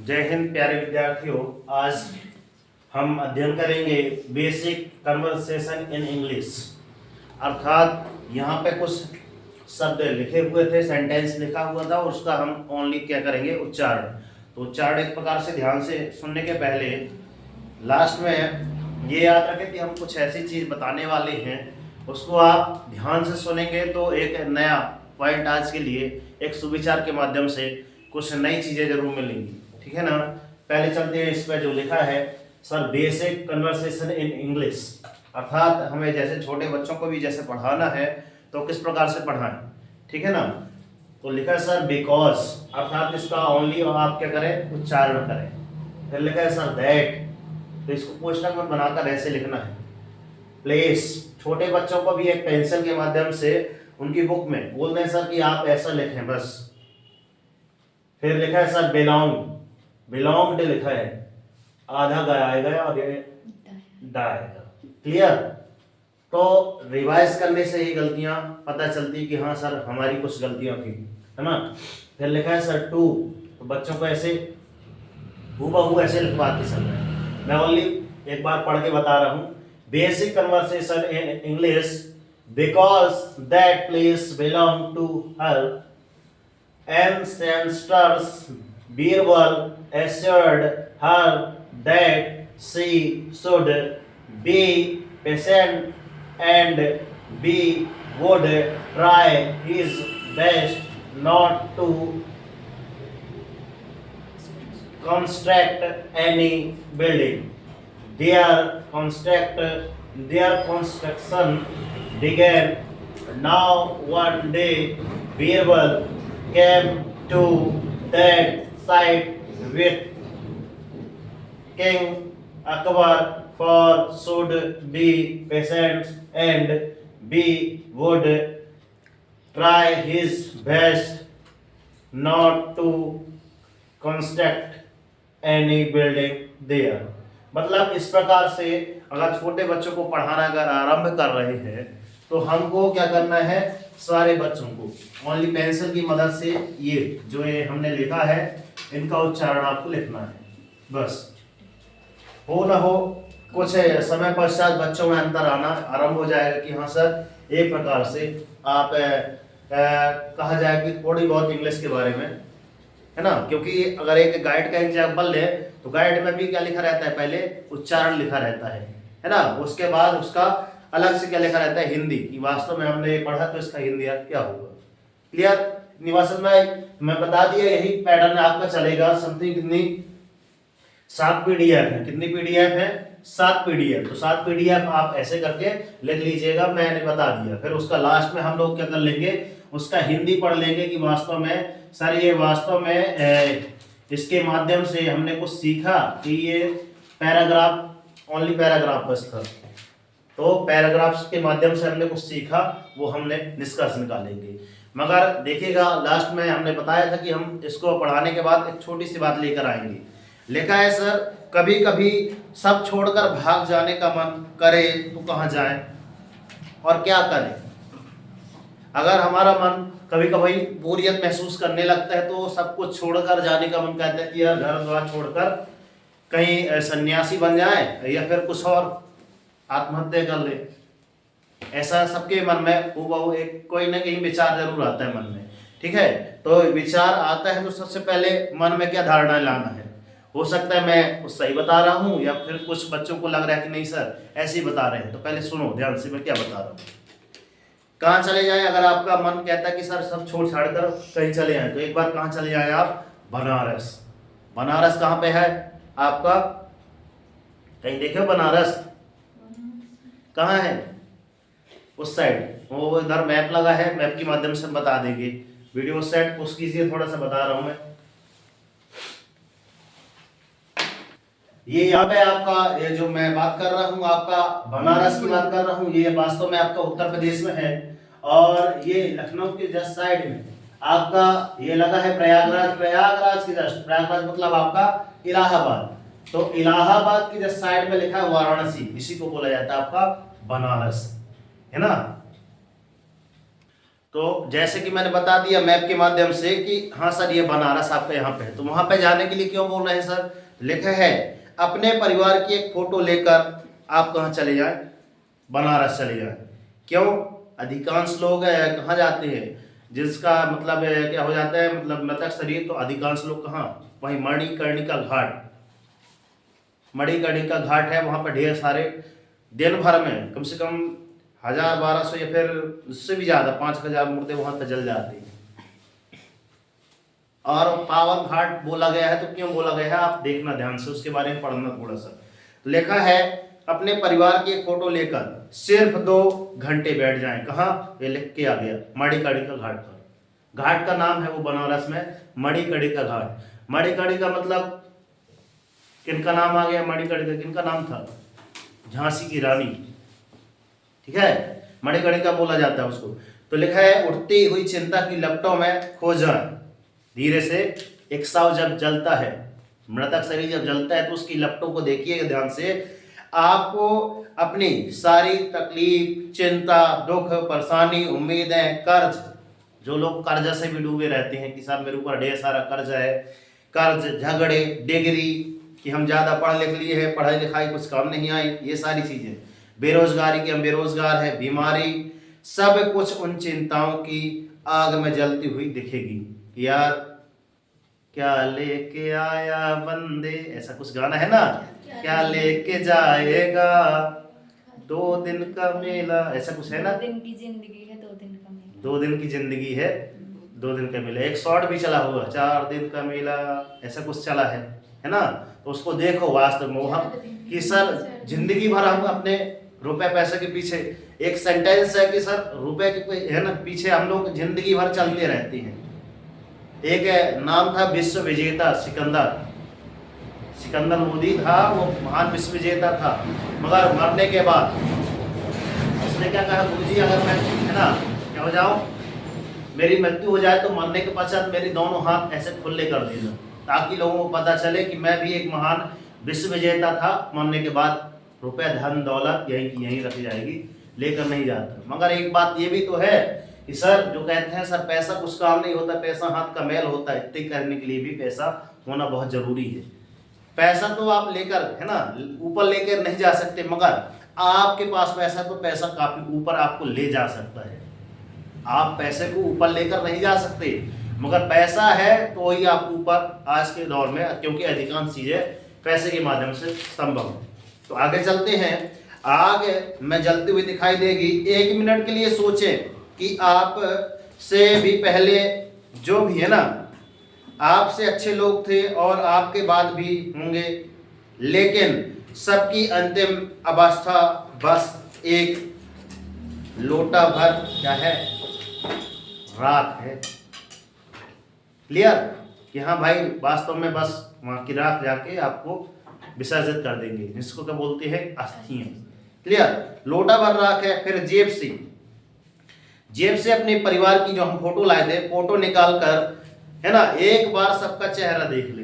जय हिंद प्यारे विद्यार्थियों। आज हम अध्ययन करेंगे बेसिक कन्वर्सेशन इन इंग्लिश। अर्थात यहाँ पे कुछ शब्द लिखे हुए थे, सेंटेंस लिखा हुआ था, उसका हम ओनली क्या करेंगे, उच्चारण। तो उच्चारण एक प्रकार से ध्यान से सुनने के पहले लास्ट में ये याद रखें कि हम कुछ ऐसी चीज़ बताने वाले हैं, उसको आप ध्यान से सुनेंगे तो एक नया पॉइंट आज के लिए एक सुविचार के माध्यम से कुछ नई चीज़ें जरूर मिलेंगी। ठीक है ना। पहले चलते हैं, इस पर जो लिखा है sir basic conversation in English, अर्थात हमें जैसे छोटे बच्चों को भी जैसे पढ़ाना है तो किस प्रकार से पढ़ाएं। ठीक है ना। तो लिखा है सर बिकॉज, अर्थात इसका ओनली आप क्या करें, उच्चारण करें। फिर लिखा है सर दैट, तो इसको क्वेश्चन में बनाकर ऐसे लिखना है। प्लेस, छोटे बच्चों को भी एक पेंसिल के माध्यम से उनकी बुक में बोल दें सर कि आप ऐसा लिखें बस। फिर लिखा है सर बिलोंग, बिलोंग्ड लिखा है, आधा गाया आएगा और ये डा आएगा। क्लियर। तो रिवाइज करने से ही गलतियां पता चलती कि हाँ सर हमारी कुछ गलतियां थी, है ना। फिर लिखा है सर टू, तो बच्चों को ऐसे हूबहू ऐसे लिखवाते चल रहे हैं। मैं ओनली एक बार पढ़ के बता रहा हूँ। Basic conversation in English, because that place belong to her ancestors. Birbal assured her that she should be patient and be would try his best not to construct any building. Their construction began. Now one day Birbal came to that site with King Akbar, for should be patient and be would try his best not to construct any building there. मतलब इस प्रकार से अगर छोटे बच्चों को पढ़ाना अगर आरंभ कर रहे हैं तो हमको क्या करना है, सारे बच्चों को ओनली पेंसिल की मदद से ये जो ये हमने लिखा है इनका उच्चारण आपको लिखना है। बस हो ना हो कुछ समय पश्चात बच्चों में अंतर आना आरंभ हो जाएगा कि हाँ सर एक प्रकार से आप कहा जाए कि थोड़ी बहुत इंग्लिश के बारे में, है ना। क्योंकि अगर एक गाइड का एग्जाम्पल ले तो गाइड में भी क्या लिखा रहता है, पहले उच्चारण लिखा रहता है ना। उसके बाद उसका अलग से क्या लिखा रहता है, हिंदी की। वास्तव में हमने पढ़ा तो इसका हिंदी क्या होगा। क्लियर निवासन में मैं बता दिया, यही पैटर्न आपका चलेगा। समथिंग कितनी 7 पीडीएफ है, कितनी पीडीएफ है 7 पीडीएफ। तो 7 पीडीएफ आप ऐसे करके लिख लीजिएगा, मैंने बता दिया। फिर उसका लास्ट में हम लोग क्या कर लेंगे, उसका हिंदी पढ़ लेंगे कि वास्तव में सर ये वास्तव में इसके माध्यम से हमने कुछ सीखा कि ये पैराग्राफ ओनली पैराग्राफ बस था, तो पैराग्राफ्स के माध्यम से हमने कुछ सीखा, वो हमने निष्कर्ष निकालेंगे। मगर देखिएगा लास्ट में हमने बताया था कि हम इसको पढ़ाने के बाद एक छोटी सी बात लेकर आएंगे। लिखा है सर कभी कभी सब छोड़कर भाग जाने का मन करे तो कहाँ जाए और क्या करें। अगर हमारा मन कभी कभी बोरियत महसूस करने लगता है तो सब कुछ छोड़कर जाने का मन कहता है कि यार घर द्वार छोड़कर कहीं सन्यासी बन जाए या फिर कुछ और आत्महत्या कर ले। ऐसा सबके मन में वो एक कोई ना कहीं विचार जरूर आता है मन में। ठीक है, तो विचार आता है तो सबसे पहले मन में क्या धारणा लाना है। हो सकता है मैं कुछ सही बता रहा हूँ या फिर कुछ बच्चों को लग रहा है कि नहीं सर ऐसे ही बता रहे हैं। तो पहले सुनो ध्यान से मैं क्या बता रहा हूँ। कहाँ चले जाए, अगर आपका मन कहता है कि सर सब छोड़ छाड़ कर कहीं चले जाए तो एक बार कहाँ चले जाए आप, बनारस। बनारस कहाँ पे है आपका, कहीं देखो बनारस कहाँ है, उस साइड वो इधर मैप लगा है, मैप के माध्यम से बता देंगे। वीडियो सेट पुश कीजिए, थोड़ा सा बता रहा हूं मैं। ये यहाँ पे आपका ये जो मैं बात कर रहा हूँ आपका बनारस की बात कर रहा हूँ, ये वास्तव में आपका उत्तर प्रदेश में है। और ये लखनऊ के जस्ट साइड में आपका ये लगा है प्रयागराज। प्रयागराज की जस्ट, प्रयागराज मतलब आपका इलाहाबाद। तो इलाहाबाद की जस्ट साइड में लिखा है वाराणसी, इसी को बोला जाता है आपका बनारस, है ना। तो जैसे कि मैंने बता दिया मैप के माध्यम से कि हाँ सर ये बनारस आपका यहाँ पे है, तो वहां पे जाने के लिए क्यों बोल रहे हैं सर? लिखा है अपने परिवार की एक फोटो लेकर आप कहाँ चले जाएं? बनारस चले जाएं। क्यों? अधिकांश लोग कहाँ जाते हैं, जिसका मतलब क्या हो जाता है, मतलब मृतक शरीर, तो अधिकांश लोग कहाँ, वहीं मणिकर्णिका घाट, मणिकर्णिका घाट है, वहां पर ढेर सारे दिन भर में कम से कम 1000-1200 या फिर उससे भी ज्यादा 5000 मुर्दे वहां पर जल जाते हैं। और पावन घाट बोला गया है तो क्यों बोला गया है, आप देखना ध्यान से, उसके बारे में पढ़ना थोड़ा सा। तो लिखा है अपने परिवार की एक फोटो लेकर सिर्फ 2 घंटे बैठ जाएं। कहाँ? ये लिख के आ गया मणिकर्णिका घाट पर। घाट का नाम है वो बनारस में मणिकर्णिका घाट। मणिकर्णिका मतलब किनका नाम आ गया? मणिकर्णिका किनका नाम था? झांसी की रानी, ठीक है, मणिकर्णिका बोला जाता है उसको। तो लिखा है उठती हुई चिंता की लपटों में खो जाए, धीरे से एक शव जब जलता है, मृतक शरीर जब जलता है तो उसकी लपटों को देखिएगा ध्यान से। आपको अपनी सारी तकलीफ, चिंता, दुख, परेशानी, उम्मीदें, कर्ज, जो लोग कर्ज से भी डूबे रहते हैं कि साहब मेरे ऊपर ढेर सारा कर्ज है, कर्ज, झगड़े, डिग्री, कि हम ज़्यादा पढ़ लिख लिए हैं, पढ़ाई लिखाई कुछ काम नहीं आई, ये सारी चीज़ें, बेरोजगारी की हम बेरोजगार है, बीमारी, सब कुछ उन चिंताओं की आग में जलती हुई दिखेगी। यार क्या लेके आया बंदे, ऐसा कुछ गाना है ना, क्या लेके जाएगा 2 दिन का मेला, ऐसा कुछ है ना, 2 दिन की जिंदगी है 2 दिन का मेला, 2 दिन की जिंदगी है 2 दिन का मेला। एक शॉर्ट भी चला हुआ 4 दिन का मेला, ऐसा कुछ चला है ना। तो उसको देखो वास्तव में वहां कि सर जिंदगी भर हम अपने रुपए पैसे के पीछे, एक सेंटेंस है कि सर रुपए के है ना पीछे हम लोग जिंदगी भर चलते रहते हैं। एक नाम था विश्व विजेता सिकंदर लोदी था, वो महान विश्व विजेता था, मगर मरने के बाद उसने क्या कहा, गुरुजी अगर मैं है ना क्या हो जाऊं, मेरी मृत्यु हो जाए तो मरने के पश्चात मेरी दोनों हाथ ऐसे खुले कर देना, ताकि लोगों को पता चले कि मैं भी एक महान विश्व विजेता था। मरने के बाद रुपए धन दौलत यहीं की यहीं रखी जाएगी, लेकर नहीं जाता। मगर एक बात ये भी तो है कि सर जो कहते हैं सर पैसा कुछ काम नहीं होता, पैसा हाथ का मैल होता है, इतने करने के लिए भी पैसा होना बहुत जरूरी है। पैसा तो आप लेकर है ना ऊपर लेकर नहीं जा सकते, मगर आपके पास पैसा तो पैसा काफी ऊपर आपको ले जा सकता है। आप पैसे को ऊपर लेकर नहीं जा सकते, मगर पैसा है तो ही आप ऊपर आज के दौर में, क्योंकि अधिकांश चीजें पैसे के माध्यम से संभव है। तो आगे चलते हैं, आगे में जलती हुई दिखाई देगी। 1 मिनट के लिए सोचें कि आप से भी पहले जो भी है ना, आपसे अच्छे लोग थे और आपके बाद भी होंगे, लेकिन सबकी अंतिम अवस्था बस एक लोटा भर क्या है, राख है। क्लियर कि हाँ भाई वास्तव में बस वहां की राख जाके आपको विसर्जित कर देंगे, जिसको क्या बोलते हैं, अस्थियां। क्लियर, लोटा भर राख है। फिर जेब से अपने परिवार की जो हम फोटो लाए थे, फोटो निकाल कर है ना एक बार सबका चेहरा देख ले।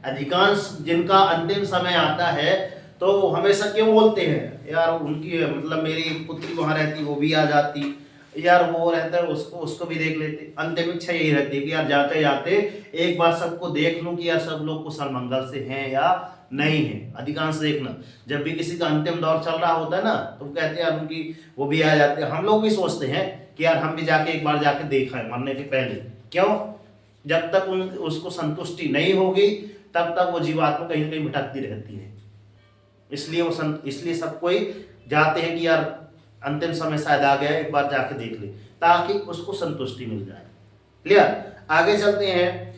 अधिकांश जिनका अंतिम समय आता है तो हमेशा क्यों बोलते हैं, यार उनकी मतलब मेरी पुत्री वहां रहती वो भी आ जाती, यार वो रहता है उसको भी देख लेते। अंतिम इच्छा यही रहती है कि यार जाते जाते एक बार सबको देख लूं कि यार सब लोग कुशल मंगल से हैं या नहीं है। अधिकांश देखना जब भी किसी का अंतिम दौर चल रहा होता है ना, तो कहते हैं यार उनकी वो भी आ जाते हैं। हम लोग भी सोचते हैं कि यार हम भी जाके एक बार जाके देखा है मरने के पहले। क्यों? जब तक उसको संतुष्टि नहीं होगी तब तक वो जीवात्मा कहीं ना कहीं भटकती रहती है। इसलिए सब कोई जाते हैं कि यार अंतिम समय शायद आ गया, एक बार जाके देख ले, ताकि उसको संतुष्टि मिल जाए। क्लियर, आगे चलते हैं।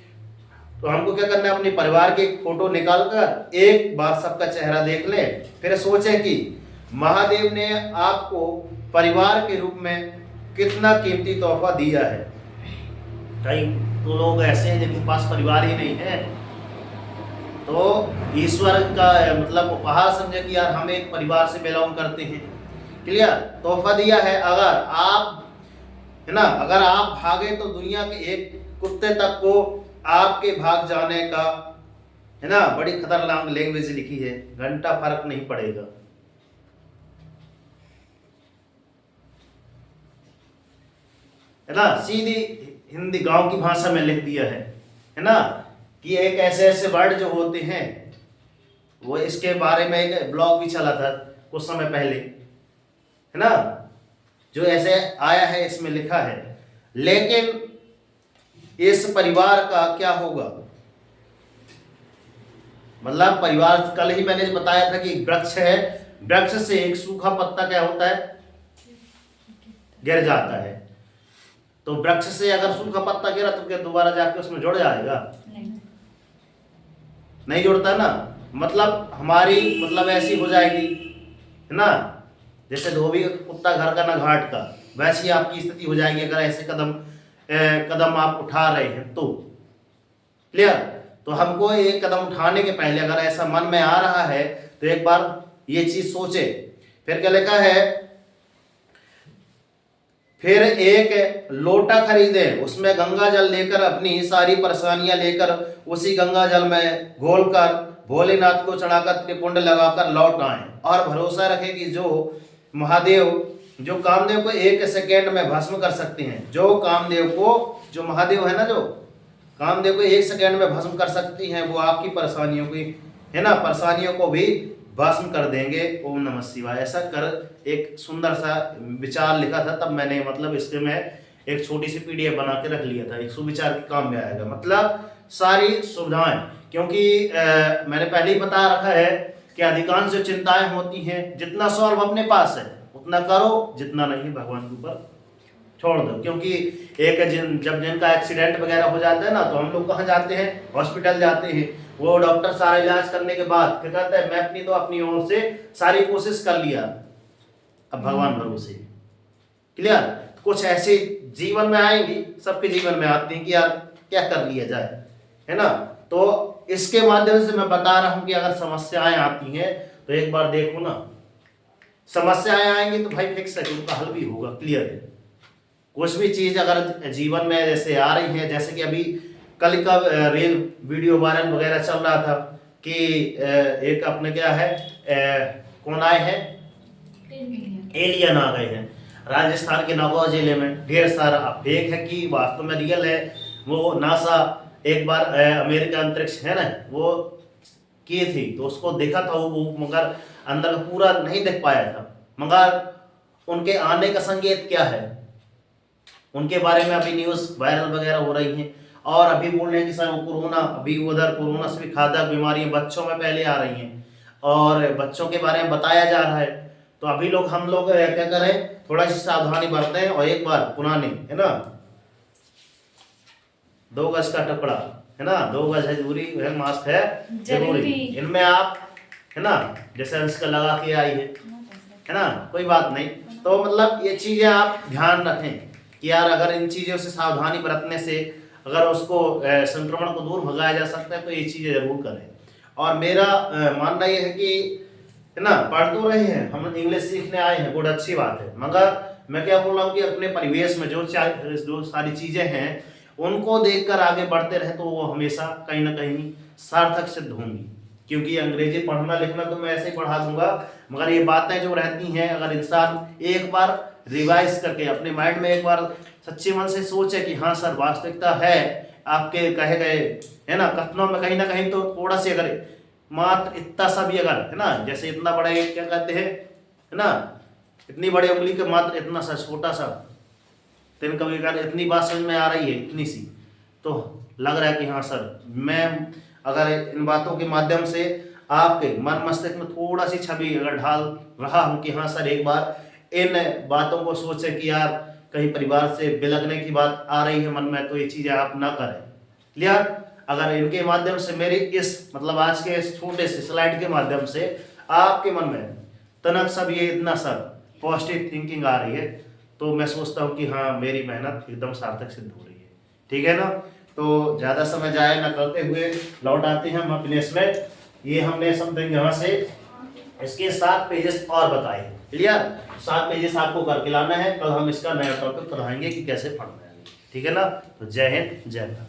तो हमको क्या करना है, अपने परिवार की फोटो निकाल कर एक बार सबका चेहरा देख ले, फिर सोचे कि महादेव ने आपको परिवार के रूप में कितना कीमती तोहफा दिया है। कई तो लोग ऐसे हैं जिनके पास परिवार ही नहीं है, तो ईश्वर का मतलब उपहार समझे कि यार हम एक परिवार से बिलोंग करते हैं। क्लियर, तोहफा दिया है। अगर आप है ना अगर आप भागे तो दुनिया के एक कुत्ते तक को आपके भाग जाने का है ना, बड़ी खतरनाक लैंग्वेज लिखी है, घंटा फर्क नहीं पड़ेगा। है ना, सीधी हिंदी गांव की भाषा में लिख दिया है ना, कि एक ऐसे ऐसे वर्ड जो होते हैं, वो इसके बारे में एक ब्लॉग भी चला था कुछ समय पहले, है ना, जो ऐसे आया है इसमें लिखा है। लेकिन इस परिवार का क्या होगा, मतलब परिवार, कल ही मैंने बताया था कि वृक्ष है, वृक्ष से एक सूखा पत्ता क्या होता है, गिर जाता है। तो वृक्ष से अगर सूखा पत्ता गिरा तो क्या दोबारा जाके उसमें जुड़ जाएगा? नहीं। नहीं जुड़ता ना। मतलब हमारी मतलब ऐसी हो जाएगी, है ना, जैसे धोबी का कुत्ता घर का ना घाट का, वैसी आपकी स्थिति हो जाएगी अगर ऐसे कदम आप उठा रहे हैं तो। क्लियर? तो हमको एक कदम उठाने के पहले अगर ऐसा मन में आ रहा है तो एक बार ये चीज सोचे। फिर क्या लिखा है, फिर एक लोटा खरीदे, उसमें गंगा जल लेकर अपनी सारी परेशानियां लेकर उसी गंगा जल में घोलकर भोलेनाथ को चढ़ाकर त्रिपुंड लगाकर लौट आए, और भरोसा रखें कि जो कामदेव को 1 सेकेंड में भस्म कर सकते हैं, जो महादेव है ना, जो कामदेव को 1 सेकेंड में भस्म कर सकती हैं, वो आपकी परेशानियों की, है ना, परेशानियों को भी भस्म कर देंगे। ओम नमः शिवाय। ऐसा कर एक सुंदर सा विचार लिखा था, तब मैंने मतलब इसके में एक छोटी सी पीडीएफ बना के रख लिया था। एक सुविचार के काम में आएगा, मतलब सारी सुविधाएं, क्योंकि मैंने पहले ही बता रखा है कि अधिकांश जो चिंताएं होती हैं, जितना सॉल्व अपने पास है उतना करो, जितना नहीं भगवान के ऊपर छोड़ दो। क्योंकि जब जिनका एक्सीडेंट वगैरह हो जाता है ना, तो हम लोग कहाँ जाते हैं, हॉस्पिटल जाते हैं। वो डॉक्टर सारा इलाज करने के बाद क्या कहता है, मैं अपनी ओर से सारी कोशिश कर लिया, अब भगवान भरोसे। क्लियर? कुछ ऐसे जीवन में आएंगी, सबके जीवन में आती हैं कि यार क्या कर लिया जाए, है ना। तो इसके माध्यम से मैं बता रहा हूं कि अगर समस्याएं आती हैं तो एक बार देखो ना, समस्याएं आएंगी तो भाई फिक्स है, उनका हल भी होगा। क्लियर है? कुछ भी चीज अगर जीवन में जैसे आ रही है, जैसे कि अभी कल का रील वीडियो वायरल वगैरह चल रहा था कि एक अपने क्या है, कौन आए हैं, एलियन आ गए हैं राजस्थान के नागौर जिले में। ढेर सारा फेक है कि वास्तव में रियल है। वो नासा एक बार अमेरिका अंतरिक्ष है ना, वो की थी, तो उसको देखा था वो, मगर अंदर का पूरा नहीं देख पाया था। मगर उनके आने का संकेत क्या है, उनके बारे में अभी न्यूज़ वायरल वगैरह हो रही हैं। और अभी बोल रहे हैं कि सर वो कोरोना, अभी उधर कोरोना से भी घातक बीमारियां बच्चों में पहले आ रही हैं, और बच्चों के बारे में बताया जा रहा है। तो अभी हम लोग क्या करें, थोड़ा सी सावधानी बरतें, और एक बार पुरानी, है ना, 2 गज का टुकड़ा, है ना, 2 गज है दूरी, है मास्क है जरूरी। इनमें आप, है ना, जैसे इसका लगा के आई है ना, कोई बात नहीं। तो मतलब ये चीजें आप ध्यान रखें कि यार अगर इन चीजों से सावधानी बरतने से अगर उसको संक्रमण को दूर भगाया जा सकता है तो ये चीजें जरूर करें। और मेरा मानना ये है कि, है ना, पढ़ तो रहे हैं हम, इंग्लिश सीखने आए हैं, बहुत अच्छी बात है, मगर मैं क्या बोल रहा हूँ कि अपने परिवेश में जो सारी चीजें हैं उनको देखकर आगे बढ़ते रहे तो वो हमेशा कहीं ना कहीं सार्थक सिद्ध होंगी। क्योंकि अंग्रेजी पढ़ना लिखना तो मैं ऐसे ही पढ़ा दूंगा, मगर ये बातें जो रहती हैं, अगर इंसान एक बार रिवाइज करके अपने माइंड में एक बार सच्चे मन से सोचे कि हाँ सर वास्तविकता है आपके कहे गए, है ना, कथनों में कहीं ना कहीं तो थोड़ा सी अगर मात्र इतना सा भी अगर, है ना, जैसे इतना बड़े क्या कहते हैं, है ना, इतनी बड़ी उंगली के मात्र इतना सा छोटा सा, तेन कभी अगर इतनी बात समझ में आ रही है, इतनी सी, तो लग रहा है कि हाँ सर, मैं अगर इन बातों के माध्यम से आपके मन मस्तिष्क में थोड़ा सी छवि अगर ढाल रहा हूँ कि हाँ सर एक बार इन बातों को सोचे कि यार कहीं परिवार से बिलगने की बात आ रही है मन में, तो ये चीजें आप ना करें। क्लियर? अगर इनके माध्यम से मेरी इस मतलब आज के इस छोटे से स्लाइड के माध्यम से आपके मन में तनक सब ये इतना सब पॉजिटिव थिंकिंग आ रही है, तो मैं सोचता हूँ कि हाँ मेरी मेहनत एकदम सार्थक सिद्ध हो रही है। ठीक है ना? तो ज़्यादा समय जाए ना करते हुए लौट आते हैं हम अपने इसमें। ये हमने समथिंग यहाँ से इसके 7 पेजेस और बताए। क्लियर? 7 पेजेस आपको करके लाना है। कल हम इसका नया टॉपिक पढ़ाएंगे कि कैसे पढ़ना है। ठीक है ना? तो जय हिंद, जय भारत।